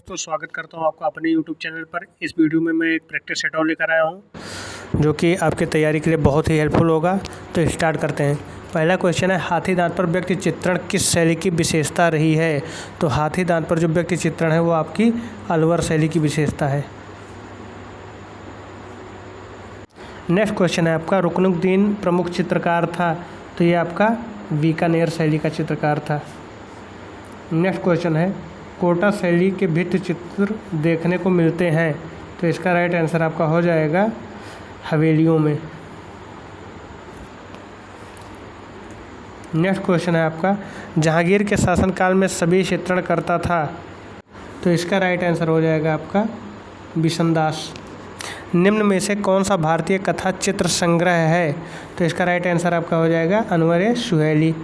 दोस्तों, स्वागत करता हूं आपका अपने YouTube चैनल पर। इस वीडियो में मैं एक प्रैक्टिस सेट और लेकर आया हूं जो कि आपके तैयारी के लिए बहुत ही हेल्पफुल होगा। तो स्टार्ट करते हैं। पहला क्वेश्चन है, हाथी दांत पर व्यक्ति चित्रण किस शैली की विशेषता रही है? तो हाथी दांत पर जो व्यक्ति चित्रण है वो आपकी अलवर शैली की विशेषता है। नेक्स्ट क्वेश्चन है आपका, रुकनुद्दीन प्रमुख चित्रकार था? तो ये आपका बीकानेर शैली का चित्रकार था। नेक्स्ट क्वेश्चन है, कोटा शैली के भित्ति चित्र देखने को मिलते हैं? तो इसका राइट आंसर आपका हो जाएगा हवेलियों में। नेक्स्ट क्वेश्चन है आपका, जहांगीर के शासनकाल में सभी चित्रण करता था? तो इसका राइट आंसर हो जाएगा आपका बिशनदास। निम्न में से कौन सा भारतीय कथा चित्र संग्रह है? तो इसका राइट आंसर आपका हो जाएगा अनवर सुहेली।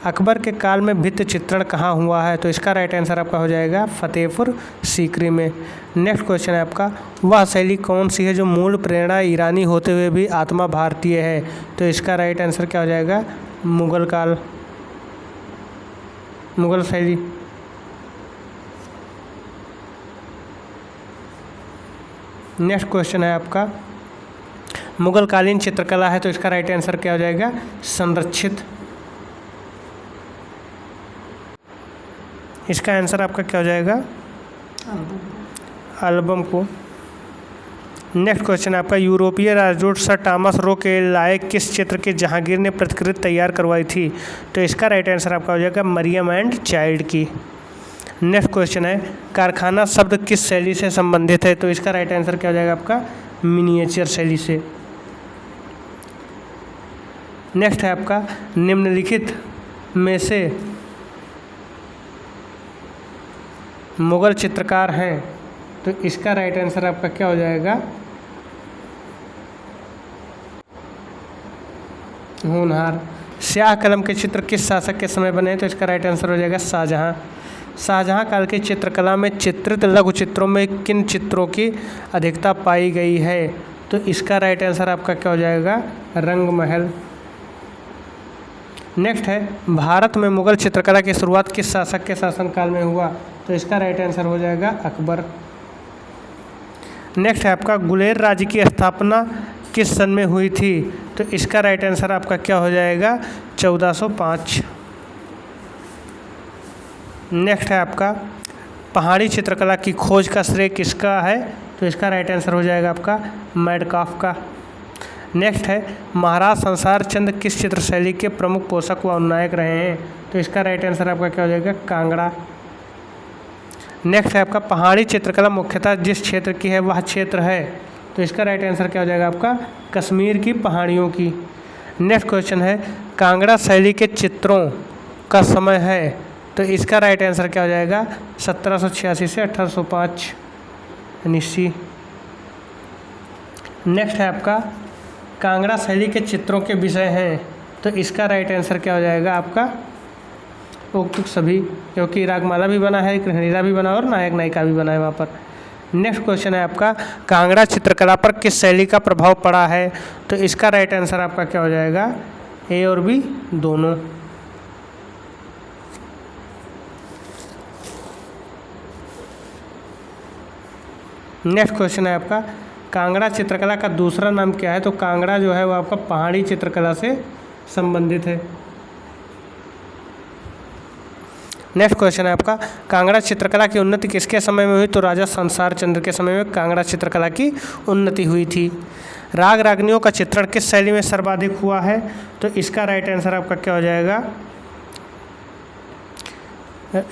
अकबर के काल में भित्ति चित्रण कहाँ हुआ है? तो इसका राइट आंसर आपका हो जाएगा फतेहपुर सीकरी में। नेक्स्ट क्वेश्चन है आपका, वह शैली कौन सी है जो मूल प्रेरणा ईरानी होते हुए भी आत्मा भारतीय है? तो इसका राइट आंसर क्या हो जाएगा मुगल काल, मुगल शैली। नेक्स्ट क्वेश्चन है आपका, मुगल कालीन चित्रकला है? तो इसका राइट आंसर क्या हो जाएगा संरक्षित। इसका आंसर आपका क्या हो जाएगा एल्बम को। नेक्स्ट क्वेश्चन है आपका, यूरोपीय राजदूत सर टॉमस रो के लायक किस चित्र की जहांगीर ने प्रतिकृति तैयार करवाई थी? तो इसका राइट आंसर आपका हो जाएगा मरियम एंड चाइल्ड की। नेक्स्ट क्वेश्चन है, कारखाना शब्द किस शैली से संबंधित है? तो इसका राइट आंसर क्या हो जाएगा आपका मिनिएचर शैली से। नेक्स्ट है आपका, निम्नलिखित में से मुगल चित्रकार हैं? तो इसका राइट आंसर आपका क्या हो जाएगा होनहार। स्याह कलम के चित्र किस शासक के समय बने? तो इसका राइट आंसर हो जाएगा शाहजहां। शाहजहां काल की चित्रकला में चित्रित लघु चित्रों में किन चित्रों की अधिकता पाई गई है? तो इसका राइट आंसर आपका क्या हो जाएगा रंगमहल। नेक्स्ट है, भारत में मुगल चित्रकला की शुरुआत किस शासक के शासनकाल में हुआ? तो इसका राइट आंसर हो जाएगा अकबर। नेक्स्ट है आपका, गुलेर राज्य की स्थापना किस सन में हुई थी? तो इसका राइट आंसर आपका क्या हो जाएगा 1405। नेक्स्ट है आपका, पहाड़ी चित्रकला की खोज का श्रेय किसका है? तो इसका राइट आंसर हो जाएगा आपका मैडकाफ का। नेक्स्ट है, महाराज संसार चंद किस चित्र शैली के प्रमुख पोषक व नायक रहे हैं? तो इसका राइट आंसर आपका क्या हो जाएगा कांगड़ा। नेक्स्ट है आपका, पहाड़ी चित्रकला मुख्यतः जिस क्षेत्र की है वह क्षेत्र है? तो इसका राइट आंसर क्या हो जाएगा आपका कश्मीर की पहाड़ियों की। नेक्स्ट क्वेश्चन है, कांगड़ा शैली के चित्रों का समय है? तो इसका राइट आंसर क्या हो जाएगा 1786 से 1805 यानी। नेक्स्ट है आपका, कांगड़ा शैली के चित्रों के विषय हैं? तो इसका राइट आंसर क्या हो जाएगा आपका उक्त सभी, क्योंकि रागमाला भी बना है, कृष्णलीला भी बना और नायक नायिका भी बना है वहाँ पर। नेक्स्ट क्वेश्चन है आपका, कांगड़ा चित्रकला पर किस शैली का प्रभाव पड़ा है? तो इसका राइट आंसर आपका क्या हो जाएगा ए और बी दोनों। नेक्स्ट क्वेश्चन है आपका, कांगड़ा चित्रकला का दूसरा नाम क्या है? तो कांगड़ा जो है वो आपका पहाड़ी चित्रकला से संबंधित है। नेक्स्ट क्वेश्चन है आपका, कांगड़ा चित्रकला की उन्नति किसके समय में हुई? तो राजा संसार चंद्र के समय में कांगड़ा चित्रकला की उन्नति हुई थी। राग रागनियों का चित्रण किस शैली में सर्वाधिक हुआ है? तो इसका राइट आंसर आपका क्या हो जाएगा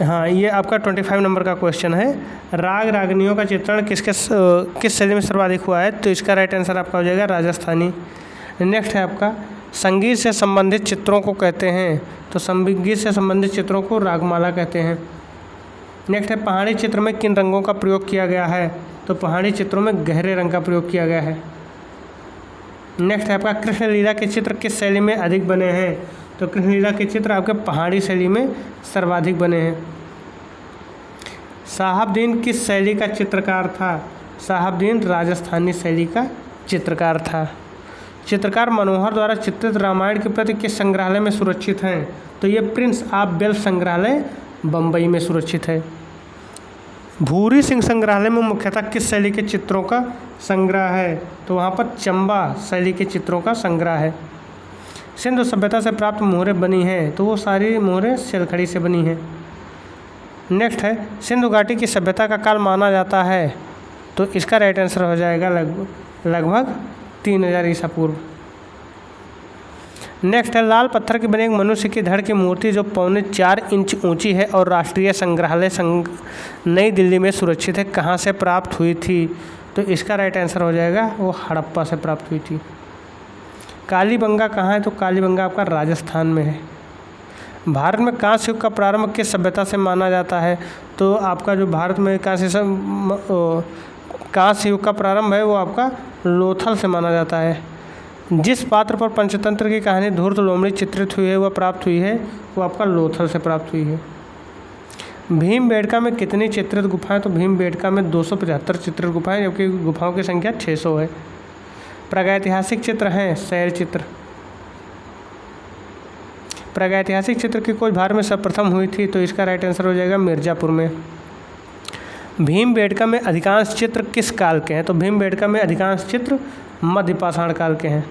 हाँ, ये आपका 25 नंबर का क्वेश्चन है। राग रागनियों का चित्रण किस शैली में सर्वाधिक हुआ है? तो इसका राइट आंसर आपका हो जाएगा राजस्थानी। नेक्स्ट है आपका, संगीत से संबंधित चित्रों को कहते हैं? तो संगीत से संबंधित चित्रों को रागमाला कहते हैं। नेक्स्ट है, पहाड़ी चित्र में किन रंगों का प्रयोग किया गया है? तो पहाड़ी चित्रों में गहरे रंग का प्रयोग किया गया है। नेक्स्ट है आपका, कृष्णलीला के चित्र किस शैली में अधिक बने हैं? तो कृष्णलीला के चित्र आपके पहाड़ी शैली में सर्वाधिक बने हैं। साहबदीन किस शैली का चित्रकार था? साहबदीन राजस्थानी शैली का चित्रकार था। चित्रकार मनोहर द्वारा चित्रित रामायण की प्रति किस संग्रहालय में सुरक्षित हैं? तो ये प्रिंस ऑफ वेल्स संग्रहालय बम्बई में सुरक्षित है। भूरी सिंह संग्रहालय में मुख्यतः किस शैली के चित्रों का संग्रह है? तो वहाँ पर चंबा शैली के चित्रों का संग्रह है। सिंधु सभ्यता से प्राप्त मोहरें बनी हैं, तो वो सारी मोहरें सिलखड़ी से बनी हैं। नेक्स्ट है, सिंधु घाटी की सभ्यता का काल माना जाता है, तो इसका राइट आंसर हो जाएगा लगभग 3000 ईसा पूर्व। नेक्स्ट है, लाल पत्थर की बनी एक मनुष्य की धड़ की मूर्ति जो 4.25 इंच ऊंची है और राष्ट्रीय संग्रहालय नई दिल्ली में सुरक्षित है, कहाँ से प्राप्त हुई थी? तो इसका राइट आंसर हो जाएगा वो हड़प्पा से प्राप्त हुई थी। कालीबंगा कहाँ है? तो कालीबंगा आपका राजस्थान में है। भारत में कांस्य युग का प्रारंभ किस सभ्यता से माना जाता है? तो आपका जो भारत में कांस्य युग का प्रारंभ है वो आपका लोथल से माना जाता है। जिस पात्र पर पंचतंत्र की कहानी धूर्त लोमड़ी चित्रित हुई है वह प्राप्त हुई है, वो आपका लोथल से प्राप्त हुई है। भीमबेटका में कितनी चित्रित गुफाएं? तो भीमबेटका में 275 चित्रित गुफाएं, जबकि गुफाओं की संख्या 600 है। प्रागैतिहासिक चित्र हैं शैल चित्र। प्रागैतिहासिक चित्र की खोज भारत में सर्वप्रथम हुई थी, तो इसका राइट आंसर हो जाएगा मिर्ज़ापुर में। भीमबेटका में अधिकांश चित्र किस काल के हैं? तो भीमबेटका में अधिकांश चित्र मध्य पाषाण काल के हैं।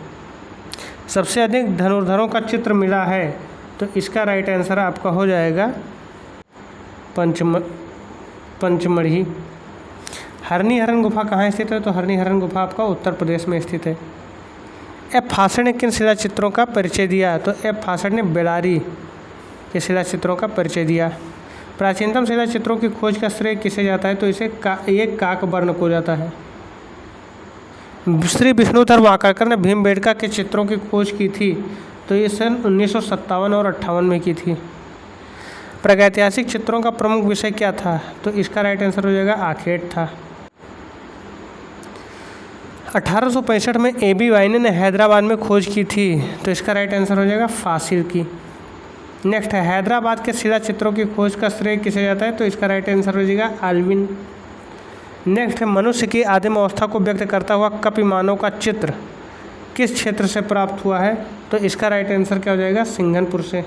सबसे अधिक धनुर्धरों का चित्र मिला है, तो इसका राइट आंसर आपका हो जाएगा पंचमढ़ी। हरनी हरन गुफा कहाँ स्थित है? तो हरनी हरन गुफा आपका उत्तर प्रदेश में स्थित है। एफ फासड़ ने किन शिला चित्रों का परिचय दिया? तो एफ फासड़ ने बेलारी के शिला चित्रों का परिचय दिया। प्राचीनतम शिला चित्रों की खोज का श्रेय किसे जाता है? तो इसे काकवर्ण को जाता है। श्री विष्णुधर वाकाकर ने भीमबेटका के चित्रों की खोज की थी, तो ये सन 1957 और 58 में की थी। प्रागैतिहासिक चित्रों का प्रमुख विषय क्या था? तो इसका राइट आंसर हो जाएगा आखेट था। 1865 में A.B. वाइने ने हैदराबाद में खोज की थी, तो इसका राइट आंसर हो जाएगा फासिल की। नेक्स्ट है, हैदराबाद के शिला चित्रों की खोज का श्रेय किसे जाता है? तो इसका राइट आंसर हो जाएगा आल्विन। नेक्स्ट है, मनुष्य की आदिम अवस्था को व्यक्त करता हुआ कपि मानव का चित्र किस क्षेत्र से प्राप्त हुआ है? तो इसका राइट आंसर क्या हो जाएगा? सिंघनपुर से।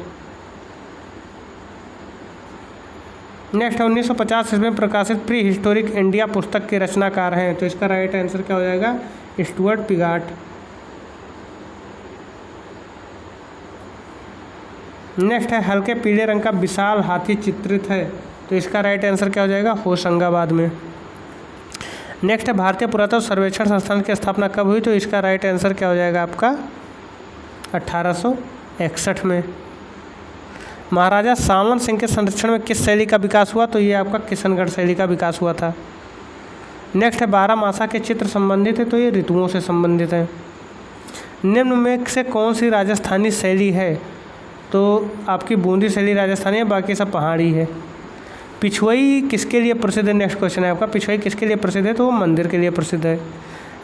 नेक्स्ट है, 1950 में प्रकाशित प्री हिस्टोरिक इंडिया पुस्तक के रचनाकार हैं, तो इसका राइट आंसर क्या हो जाएगा? स्टुअर्ट पिगाट। नेक्स्ट है, हल्के पीले रंग का विशाल हाथी चित्रित है, तो इसका राइट आंसर क्या हो जाएगा? होशंगाबाद में। नेक्स्ट है, भारतीय पुरातत्व सर्वेक्षण संस्थान की स्थापना कब हुई? तो इसका राइट आंसर क्या हो जाएगा आपका? 1861 में। महाराजा सावन सिंह के संरक्षण में किस शैली का विकास हुआ? तो ये आपका किशनगढ़ शैली का विकास हुआ था। नेक्स्ट है, 12 मासा के चित्र संबंधित है, तो ये ऋतुओं से संबंधित है। निम्न में से कौन सी राजस्थानी शैली है? तो आपकी बूंदी शैली राजस्थानी है, बाकी सब पहाड़ी है। पिछुई किसके लिए प्रसिद्ध है? नेक्स्ट क्वेश्चन है आपका, पिछुई किसके लिए प्रसिद्ध है? तो वो मंदिर के लिए प्रसिद्ध है।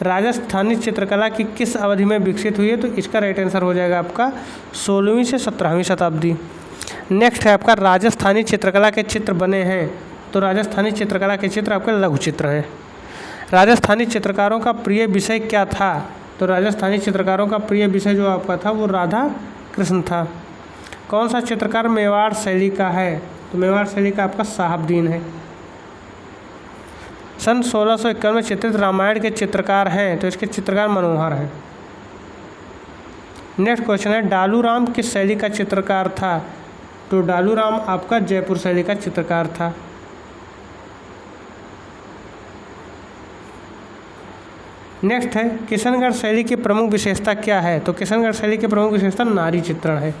राजस्थानी चित्रकला की किस अवधि में विकसित हुई है? तो इसका राइट आंसर हो जाएगा आपका 16वीं से 17वीं शताब्दी। नेक्स्ट है आपका, राजस्थानी चित्रकला के चित्र बने हैं, तो राजस्थानी चित्रकला के चित्र आपके लघु चित्र हैं। राजस्थानी चित्रकारों का प्रिय विषय क्या था? तो राजस्थानी चित्रकारों का प्रिय विषय जो आपका था वो राधा कृष्ण था। कौन सा चित्रकार मेवाड़ शैली का है? तो मेवाड़ शैली का आपका साहबदीन है। सन 1651 में चित्रित रामायण के चित्रकार हैं, तो इसके चित्रकार मनोहर हैं। नेक्स्ट क्वेश्चन है, डालू राम किस शैली का चित्रकार था? तो डालू राम आपका जयपुर शैली का चित्रकार था। नेक्स्ट है, किशनगढ़ शैली की प्रमुख विशेषता क्या है? तो किशनगढ़ शैली की प्रमुख विशेषता नारी चित्रण है।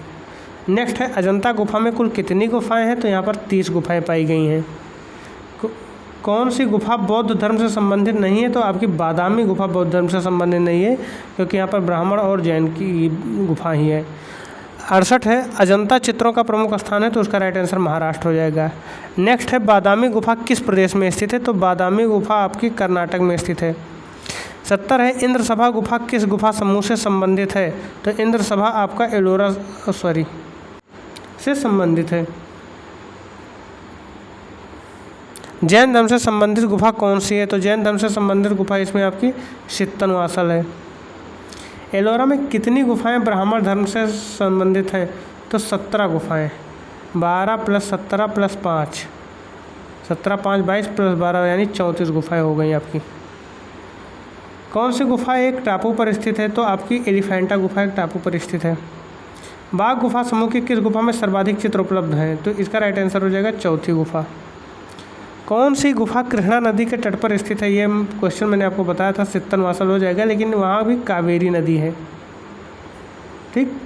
नेक्स्ट है, अजंता गुफा में कुल कितनी गुफाएं हैं? तो यहाँ पर 30 गुफाएं पाई गई हैं। कौन सी गुफा बौद्ध धर्म से संबंधित नहीं है? तो आपकी बादामी गुफा बौद्ध धर्म से संबंधित नहीं है, क्योंकि यहाँ पर ब्राह्मण और जैन की गुफा ही है। 68 है, अजंता चित्रों का प्रमुख स्थान है, तो उसका राइट आंसर महाराष्ट्र हो जाएगा। नेक्स्ट है, बादामी गुफा किस प्रदेश में स्थित है? तो बादामी गुफा आपकी कर्नाटक में स्थित है। 70 है, इंद्र सभा गुफा किस गुफा समूह से संबंधित है? तो इंद्र सभा आपका एलोरा से संबंधित है। जैन धर्म से संबंधित गुफा कौन सी है? तो जैन धर्म से संबंधित गुफा इसमें आपकी सित्तनवासल है। एलोरा में कितनी गुफाएं ब्राह्मण धर्म से संबंधित हैं? तो 17 गुफाएं, 12 + 17 + 5। 17, 5, 22 + 12 यानी 34 गुफाएं हो गई आपकी। कौन सी गुफा एक टापू पर स्थित है? तो आपकी एलिफेंटा गुफा एक टापू पर स्थित है। बाघ गुफा समूह की किस गुफा में सर्वाधिक चित्र उपलब्ध हैं? तो इसका राइट आंसर हो जाएगा चौथी गुफा। कौन सी गुफा कृष्णा नदी के तट पर स्थित है? ये क्वेश्चन मैंने आपको बताया था, सित्तनवासल हो जाएगा, लेकिन वहाँ भी कावेरी नदी है। ठीक।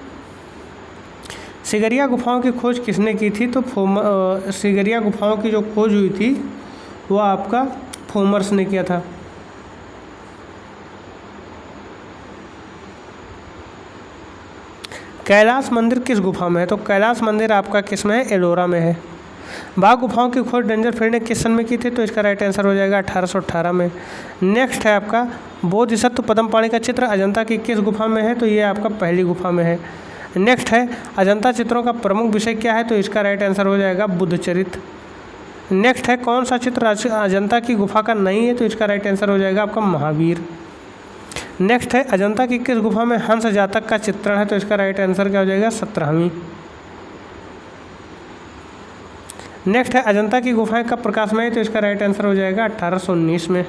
सिगरिया गुफाओं की खोज किसने की थी? तो सिगरिया गुफाओं की जो खोज हुई थी वो आपका फोमर्स ने किया था। कैलाश मंदिर किस गुफा में है? तो कैलाश मंदिर आपका किस में है? एलोरा में है। बाघ गुफाओं की खोज डेंजरफील्ड ने किस सन में की थी? तो इसका राइट आंसर हो जाएगा 1818 में। नेक्स्ट है आपका बोधिसत्व पद्मपाणि का चित्र अजंता की किस गुफा में है? तो ये आपका पहली गुफा में है। नेक्स्ट है अजंता चित्रों का प्रमुख विषय क्या है? तो इसका राइट आंसर हो जाएगा बुद्धचरित। नेक्स्ट है कौन सा चित्र अजंता की गुफा का नहीं है? तो इसका राइट आंसर हो जाएगा आपका महावीर। नेक्स्ट है अजंता की किस गुफा में हंस जातक का चित्रण है? तो इसका राइट आंसर क्या हो जाएगा? 17वीं। नेक्स्ट है अजंता की गुफाएं कब प्रकाशमय है? तो इसका राइट आंसर हो जाएगा 1819 में।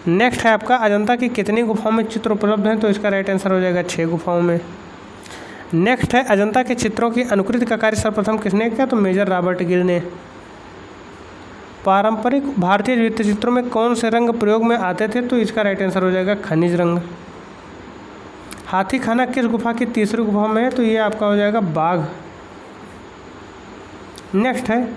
नेक्स्ट है आपका अजंता की कितनी गुफाओं में चित्र उपलब्ध हैं? तो इसका राइट आंसर हो जाएगा 6 गुफाओं में। नेक्स्ट है अजंता के चित्रों की अनुकृति का कार्य सर्वप्रथम किसने किया? तो मेजर रॉबर्ट गिल ने। पारंपरिक भारतीय भित्ति चित्रों में कौन से रंग प्रयोग में आते थे? तो इसका राइट आंसर हो जाएगा खनिज रंग। हाथी खाना किस गुफा की तीसरी गुफा में है? तो ये आपका हो जाएगा बाघ। नेक्स्ट है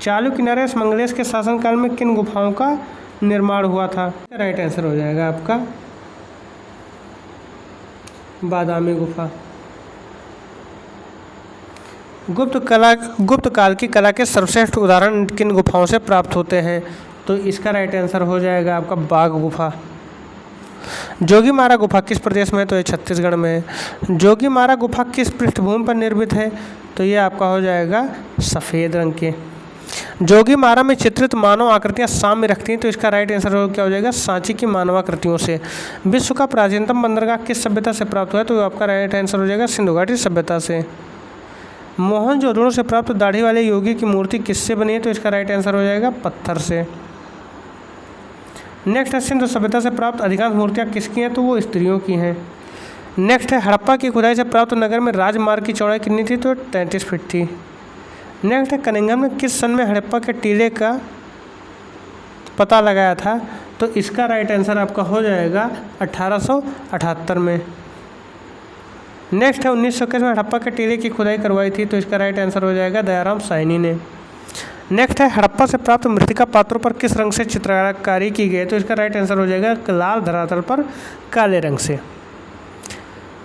चालुक्य नरेश मंगलेश के शासनकाल में किन गुफाओं का निर्माण हुआ था? राइट आंसर हो जाएगा आपका बादामी गुफा। गुप्त काल की कला के सर्वश्रेष्ठ उदाहरण किन गुफाओं से प्राप्त होते हैं? तो इसका राइट आंसर हो जाएगा आपका बाघ गुफा। जोगीमारा गुफा किस प्रदेश में है? तो ये छत्तीसगढ़ में है। जोगीमारा गुफा किस पृष्ठभूमि पर निर्मित है? तो ये आपका हो जाएगा सफ़ेद रंग के। जोगीमारा में चित्रित मानव आकृतियाँ साम्य रखती हैं। तो इसका राइट आंसर क्या हो जाएगा? सांची की मानवाकृतियों से। विश्व का प्राचीनतम बंदरगाह किस सभ्यता से प्राप्त हुआ है? तो आपका राइट आंसर हो जाएगा सिंधु घाटी सभ्यता से। मोहनजोदड़ो से प्राप्त दाढ़ी वाले योगी की मूर्ति किससे बनी है? तो इसका राइट आंसर हो जाएगा पत्थर से। नेक्स्ट है सिंधु सभ्यता से प्राप्त अधिकांश मूर्तियाँ किसकी हैं? तो वो स्त्रियों की हैं। नेक्स्ट है हड़प्पा की खुदाई से प्राप्त नगर में राजमार्ग की चौड़ाई कितनी थी? तो 33 फीट थी। नेक्स्ट है कनिंघम ने किस सन में हड़प्पा के टीले का पता लगाया था? तो इसका राइट आंसर आपका हो जाएगा 1878 में। नेक्स्ट है 1921 में हड़प्पा के टीले की खुदाई करवाई थी। तो इसका राइट आंसर हो जाएगा दयाराम साहनी ने। नेक्स्ट है हड़प्पा से प्राप्त मृतिका पात्रों पर किस रंग से चित्रकारी की गई? तो इसका राइट आंसर हो जाएगा लाल धरातल पर काले रंग से।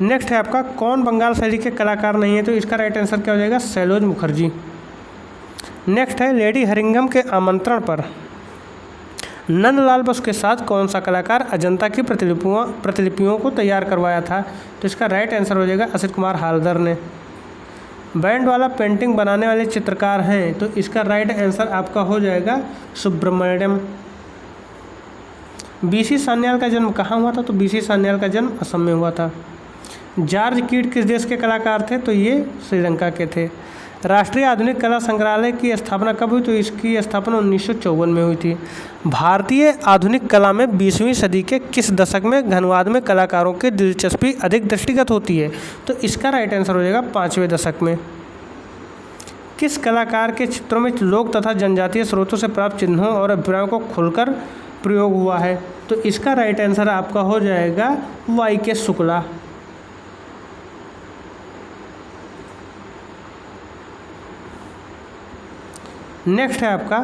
नेक्स्ट है आपका कौन बंगाल शैली के कलाकार नहीं है? तो इसका राइट आंसर क्या हो जाएगा? सैलोज मुखर्जी। नेक्स्ट है लेडी हरिंगम के आमंत्रण पर नंदलाल बोस के साथ कौन सा कलाकार अजंता की प्रतिलिपियों को तैयार करवाया था? तो इसका राइट आंसर हो जाएगा असित कुमार हालदर ने। बैंड वाला पेंटिंग बनाने वाले चित्रकार हैं। तो इसका राइट आंसर आपका हो जाएगा सुब्रमण्यम। बीसी सान्याल का जन्म कहाँ हुआ था? तो बीसी सान्याल का जन्म असम में हुआ था। जॉर्ज कीट किस देश के कलाकार थे? तो ये श्रीलंका के थे। राष्ट्रीय आधुनिक कला संग्रहालय की स्थापना कब हुई? तो इसकी स्थापना 1954 में हुई थी। भारतीय आधुनिक कला में 20वीं सदी के किस दशक में घनवाद में कलाकारों की दिलचस्पी अधिक दृष्टिगत होती है? तो इसका राइट आंसर हो जाएगा 5वें दशक में। किस कलाकार के चित्रों में लोक तथा जनजातीय स्रोतों से प्राप्त चिन्हों और अभिप्रायों को खुलकर प्रयोग हुआ है? तो इसका राइट आंसर आपका हो जाएगा YK शुक्ला। नेक्स्ट है आपका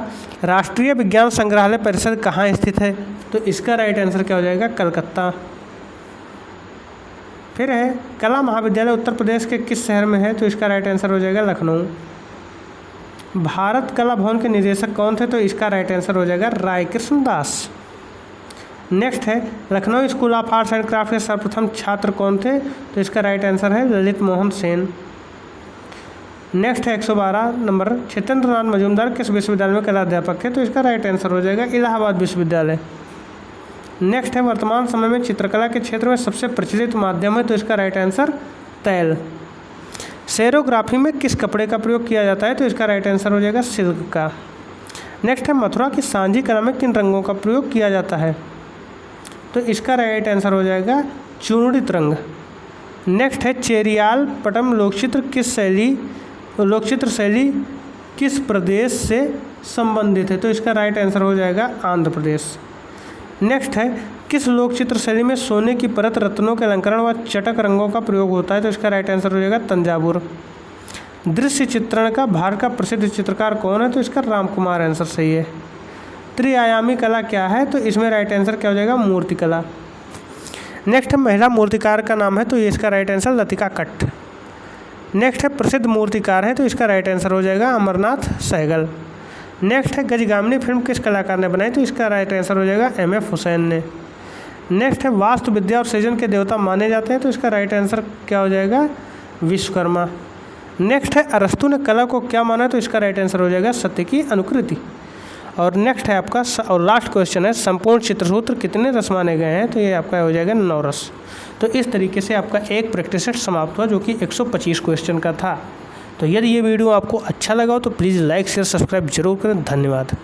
राष्ट्रीय विज्ञान संग्रहालय परिषद कहाँ स्थित है? तो इसका राइट आंसर क्या हो जाएगा? कलकत्ता। फिर है कला महाविद्यालय उत्तर प्रदेश के किस शहर में है? तो इसका राइट आंसर हो जाएगा लखनऊ। भारत कला भवन के निदेशक कौन थे? तो इसका राइट आंसर हो जाएगा राय कृष्ण दास। नेक्स्ट है Lucknow school of arts and craft के सर्वप्रथम छात्र कौन थे? तो इसका राइट आंसर है ललित मोहन सेन। नेक्स्ट है 112 नंबर क्षेत्रेंद्र नाथ मजूमदार किस विश्वविद्यालय में कला अध्यापक है? तो इसका राइट आंसर हो जाएगा इलाहाबाद विश्वविद्यालय। नेक्स्ट है वर्तमान समय में चित्रकला के क्षेत्र में सबसे प्रचलित माध्यम है? तो इसका राइट आंसर तैल। सेरोग्राफी में किस कपड़े का प्रयोग किया जाता है? तो इसका राइट आंसर हो जाएगा सिल्क का। नेक्स्ट है मथुरा की सांझी कला में किन रंगों का प्रयोग किया जाता है? तो इसका राइट आंसर हो जाएगा चूर्णित रंग। नेक्स्ट है चेरियाल पटम लोकचित्र शैली किस प्रदेश से संबंधित है? तो इसका राइट आंसर हो जाएगा आंध्र प्रदेश। नेक्स्ट है किस लोकचित्र शैली में सोने की परत, रत्नों के अलंकरण व चटक रंगों का प्रयोग होता है? तो इसका राइट आंसर हो जाएगा तंजावुर। दृश्य चित्रण का भारत का प्रसिद्ध चित्रकार कौन है? तो इसका रामकुमार आंसर सही है। त्रिआयामी कला क्या है? तो इसमें राइट आंसर क्या हो जाएगा? मूर्ति कला। नेक्स्ट है महिला मूर्तिकार का नाम है, तो ये इसका राइट आंसर लतिका कट्ट। नेक्स्ट है प्रसिद्ध मूर्तिकार है, तो इसका राइट आंसर हो जाएगा अमरनाथ सहगल। नेक्स्ट है गजगामिनी फिल्म किस कलाकार ने बनाई? तो इसका राइट आंसर हो जाएगा MF हुसैन ने। नेक्स्ट है वास्तु विद्या और सृजन के देवता माने जाते हैं, तो इसका राइट आंसर क्या हो जाएगा? विश्वकर्मा। नेक्स्ट है अरस्तु ने कला को क्या माना? तो इसका राइट आंसर हो जाएगा सत्य की अनुकृति। और नेक्स्ट है आपका और लास्ट क्वेश्चन है संपूर्ण चित्रसूत्र कितने रस माने गए हैं? तो ये आपका हो जाएगा 9 रस। तो इस तरीके से आपका एक प्रैक्टिस सेट समाप्त हुआ जो कि 125 क्वेश्चन का था। तो यदि ये वीडियो आपको अच्छा लगा हो तो प्लीज़ लाइक शेयर सब्सक्राइब जरूर करें। धन्यवाद।